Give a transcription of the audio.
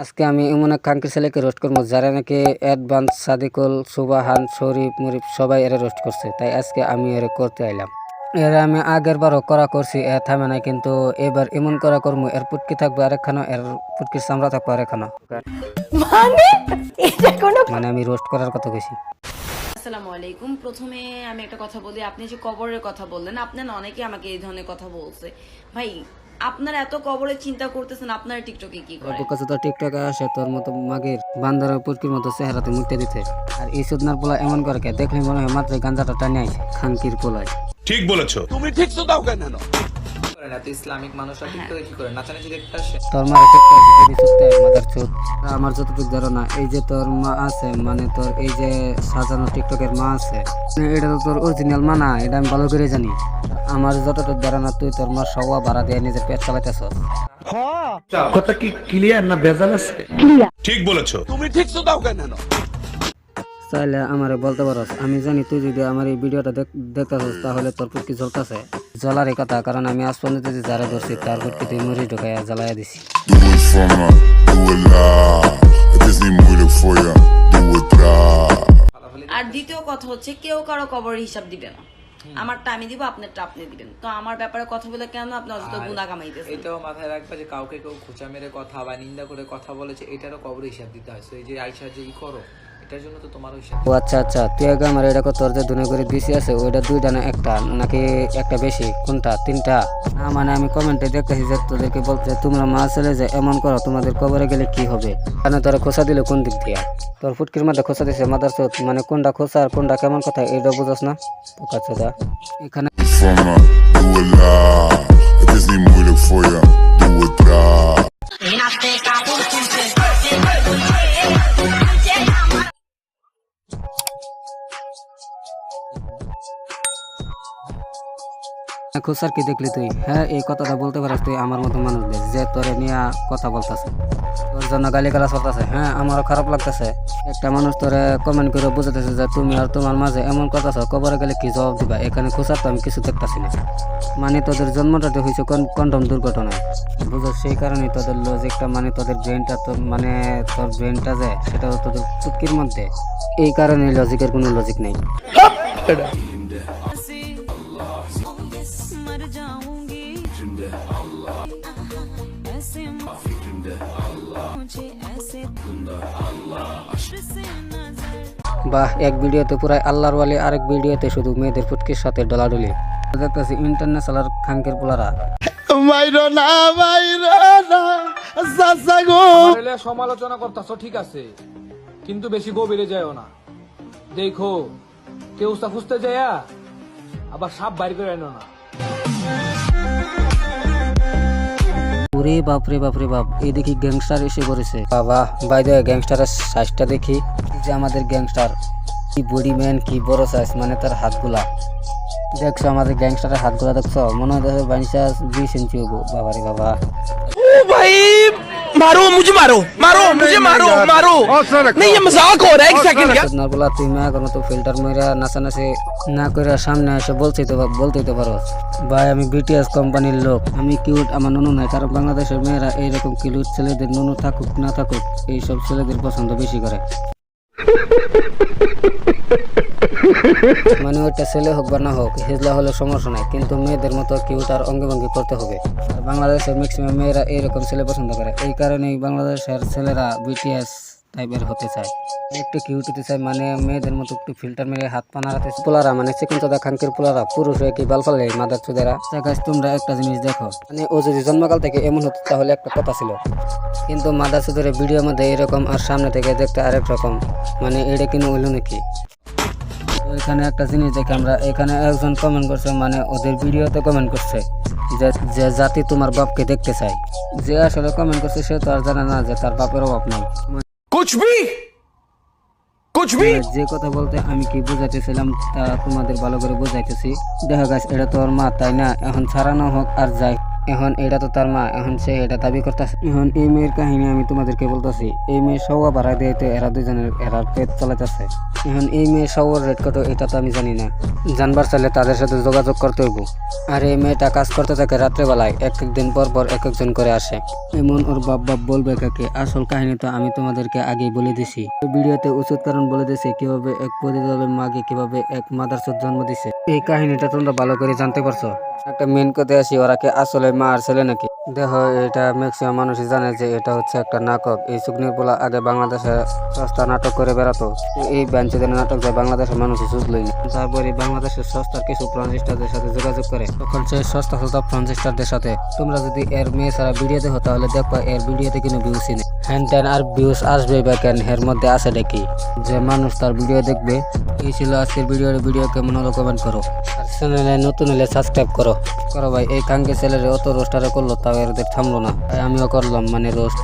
আজকে আমি এমন এক কাঙ্কি ছেলেকে রোস্ট করবো যারা নাকি অ্যাডভান্স সাদিকুল সুবাহান শরীফ মুরিফ সবাই এরা রোস্ট করছে, তাই আজকে আমি এর করতে আইলাম। এরা আমি আগের বারও করা করছি, এ থামে নাই, কিন্তু এবার এমন করা করবো এর পুটকি থাকবে আরেকখানো, এর পুটকির চামড়া থাকবে আরেকখানো। মানে আমি রোস্ট করার কথা কইছি। আসসালামু আলাইকুম। প্রথমে আমি একটা কথা বলি, আপনি যে কবরের কথা বললেন, আপনারা অনেকে আমাকে এই ধরনের কথা বলছে। ভাই, আপনারা এত কবরের চিন্তা করতেছেন, আপনারা টিকটকে কি করেন? তোর কাছে তো টিকটকে আসে তোর মতো মাগের বান্দারের পুটকির মতো চেহারাতে মুখতে দিতে, আর এই সুদনার পোলা এমন করে কে দেখলে মনে হয় মাত্র গাঞ্জাটা টানে আইছে খানকির পোলায়। ঠিক বলেছো তুমি ঠিক তো দাও কেন? ইসলামিক মানুষরা টিকটকে কি করে নাচানাচি দেখতে আসে? তোর মারে টিকটক যদি চুক্তি মাদার চোদ। আমার যতটুকু ধারণা, এই যে তোর মা আছে, মানে তোর এই যে সাজানো টিকটকের মা আছে, মানে এটা তো তোর অরিজিনাল মা না, এটা আমি ভালো করে জানি। আমার যতটুকু ধারণা তুই তোর মা সওয়া ভাড়া দিয়ে নিজের পেট চালাইতেছ। কথা কি ক্লিয়ার না ভেজাল আছে? ঠিক বলেছো তুমি ঠিক তো দাও কেন? চাইলে আমারে বলতে পারস, আমি জানি তুই যদি আমার এই ভিডিওটা দেখতেছস তাহলে তোর পুটকি জ্বলতেছে। জ্বলারই কথা, কারণ আমি আজ পর্যন্ত যে যারা ধরছি তার পুটকি তুই মরিচ ঢুকাইয়া জ্বালাইয়া দিছি। Doe het voor me, doe het laag. Het is niet moeilijk voor je, doe het traag. আর দ্বিতীয় কথা হচ্ছে, কেউ কারো কবরের হিসাব দিবে না। আমারটা আমি দিব, আপনারটা আপনি দিবেন। তো আমার ব্যাপারে কথা বলে কেন আপনি অযথা গুনাহ কামাইতেছেন? এটাও মাথায় রাখবা যে কাউকে কেউ খোঁচা মেরে কথা বা নিন্দা করে কথা বলেছে, এটারও কবর হিসাব দিতে হয়। এই যে আইসা যে ই করো, এটার জন্য তো তোমারও হিসাব। ও আচ্ছা আচ্ছা, তুই আগে আমার এটা তোর যে দুনে করে দিছি আছে, ওইটা দুইটা না একটা, নাকি একটা বেশি, কোনটা তিনটা? না মানে আমি কমেন্টে দেখতেছি যে তোদেরকে বলতে, তোমরা মা ছেলে যে এমন করো, তোমাদের কবরে গেলে কি হবে? মানে তোরা খোঁচা দিলে কোন দিক দিয়া? তোর ফুটকির মধ্যে খোঁচা দিছে মাদার চোদ, মানে কোনটা খোঁচা আর কোনটা কেমন কথা এটা বুঝস না পোকা চোদা। এখানে Voor me, doe het laag. Het is niet moeilijk voor je, doe het traag. খোঁচার কি দেখলি তুই? হ্যাঁ, এই কথাটা বলতে পারিস তুই আমার মতো মানুষদের যে তোরে নিয়ে কথা বলতেছে, তোর জন্য গালিগালা চলতেছে? হ্যাঁ, আমারও খারাপ লাগতেছে। একটা মানুষ তোরে কমেন্ট করে বুঝাতেছে যে তুমি আর তোমার মাঝে এমন করতেছ, কবরে গেলে কি জবাব দিবা? এখানে খোঁচার তো আমি কিছু দেখতেছি না। মানে তোদের জন্মটাতে হয়েছে কন্ডম দুর্ঘটনায়, বুঝো, সেই কারণে তোদের লজিকটা, মানে তোদের ব্রেনটা, তোর মানে তোর ব্রেনটা যে সেটা তোদের চুটকির মধ্যে, এই কারণে লজিকের কোনো লজিক নেই। বাহ, এক ভিডিওতে পুরাই আল্লাহর ওয়ালি, আরেক ভিডিওতে শুধু মেয়েদের ফুটকির সাথে ডলাডলি। দেখতেছি ইন্টারন্যাশনাল খাঙ্কের পোলারা। সমালোচনা করতেছ ঠিক আছে, কিন্তু বেশি গভীরে যায়ও না। দেখো, কেউ খুঁজতে যায় আবার সাপ বাইর করে আনো না। ওরে বাপ রে বাপ রে বাপ, এই দেখি গ্যাংস্টার এসে পড়েছে। বাবা, বাই দ্য ওয়ে, গ্যাংস্টারের সাইজটা দেখি। এই যে আমাদের গ্যাংস্টার, কি বডি ম্যান, কি বড় সাইজ, মানে তার হাতগুলা দেখছো? আমাদের গ্যাংস্টারের হাতগুলা দেখছো? মনে হয় 20 ইঞ্চি হবো। বাবা রে বাবা, भाई मारो मुझे, मारो मारो मुझे, मारो मारो नहीं, ये मजाक हो रहा है। एक सेकंड क्या? বলা তুই মা কোনো তো ফিল্টার মেরা নাচানাচি না করে সামনে এসে বলতেই তো পারো ভাই, আমি বিটিএস কোম্পানির লোক, আমি কিউট, আমার নুনু নাই। কারণ বাংলাদেশের মেয়েরা এইরকম কিউট ছেলেদের, নুনু থাকুক না থাকুক, এইসব ছেলেদের পছন্দ বেশি করে। মানে ওইটা ছেলে হোক বা না হোক, হিজলা হলে সমস্যা নাই, কিন্তু মেয়েদের মতো কিউট আর অঙ্গভঙ্গি করতে হবে। আর বাংলাদেশের ম্যাক্সিমাম মেয়েরা এইরকম ছেলে পছন্দ করে, এই কারণেই বাংলাদেশের ছেলেরা বিটিএস টাইপের হতে চায়, একটু কিউট হতে চায়, মানে মেয়েদের মতো একটু ফিল্টার মেরে হাত পা নাড়াতে। পোলারা মানে চিকন চাঁদা খানকির পোলারা পুরুষ হয়ে কি বাল ফালে মাদার চুদেরা। তোমরা একটা জিনিস দেখো, মানে ও যদি জন্মকাল থেকে এমন হতো তাহলে একটা কথা ছিল, কিন্তু মাদার চুদের ভিডিওর মধ্যে এরকম আর সামনে থেকে দেখতে আরেক রকম, মানে এটা কিনে হইলো নাকি? এখানে একটা জিনিস দেখে আমরা, এখানে একজন কমেন্ট করছে, মানে ওদের ভিডিওতে কমেন্ট করছে যে জাতি তোমার বাপকে দেখতে চাই। যে আসলে কমেন্ট করছে সে তো আর জানে না যে তার বাপের অভাব নাই। कुछ भी যে কথা বলতে আমি কি বুঝাইতেছিলাম তা তোমাদের ভালো করে বুঝাইতেছি। দেখা গেছে এটা তোর মা, তাই না? এখন ছাড়ানো হোক আর যাই, এখন এটা তো তার মা, এখন সে এটা দাবি করতেছে। এখন এই মেয়ের কাহিনী আমি তোমাদেরকে বলতেছি। এই মেয়ে সওয়া ভাড়া দিয়ে তো এরা দুজনের এরা পেট চালাইতেছে। এখন এই মেয়ে সওয়ার রেট কত এটা তো আমি জানি না, জানবার চাইলে তাদের সাথে যোগাযোগ করতে হইব। আর এই মেয়েটা কাজ করতে থাকে রাত্রেবেলায়, এক একদিন পর পর এক একজন করে আসে। এমন ওর বাপ বাপ বলবে কাকে? আসল কাহিনী তো আমি তোমাদেরকে আগেই বলে দিছি। এই ভিডিওতে উচিত কারণ বলে দিছি কিভাবে এক পরিবারের মাকে কিভাবে এক মাদারচোদ জন্ম দিছে। এই কাহিনীটা তোমরা ভালো করে জানতে পারছো। একটা মেন কথা আসি, ওরা কি আসলে মা আর ছেলে নাকি? দেখো, এটা ম্যাক্সিমাম মানুষই জানে যে এটা হচ্ছে একটা নাটক। এই সুগ্নির পোলা আগে বাংলাদেশে সস্তা নাটক করে বেড়াতো। এই বাঞ্চদের নাটক যায় বাংলাদেশের মানুষ বুঝলই না। তারপরে বাংলাদেশের সস্তার কিছু ফ্রান্সিস্টারদের সাথে যোগাযোগ করে, তখন সেই সস্তা ফ্রান্সিস্টারদের সাথে তোমরা যদি এর মেয়ে ছাড়া ভিডিও দেখো তাহলে দেখবা এর ভিডিওতে কোনো ভিউসই নেই। হ্যান ত্যান আর ভিউস আসবে বা কেন, এর মধ্যে আছে দেখি যে মানুষ তার ভিডিও দেখবে। এই ছিল আজকের ভিডিও কেমন হলো কমেন্ট করো। আর চ্যানেলে নতুন হলে সাবস্ক্রাইব করো ভাই। এই কাঙ্গে ছেলেরে অত রোস্টারে করলো তাও এদের থামলো না, তাই আমিও করলাম মানে রোস্ট।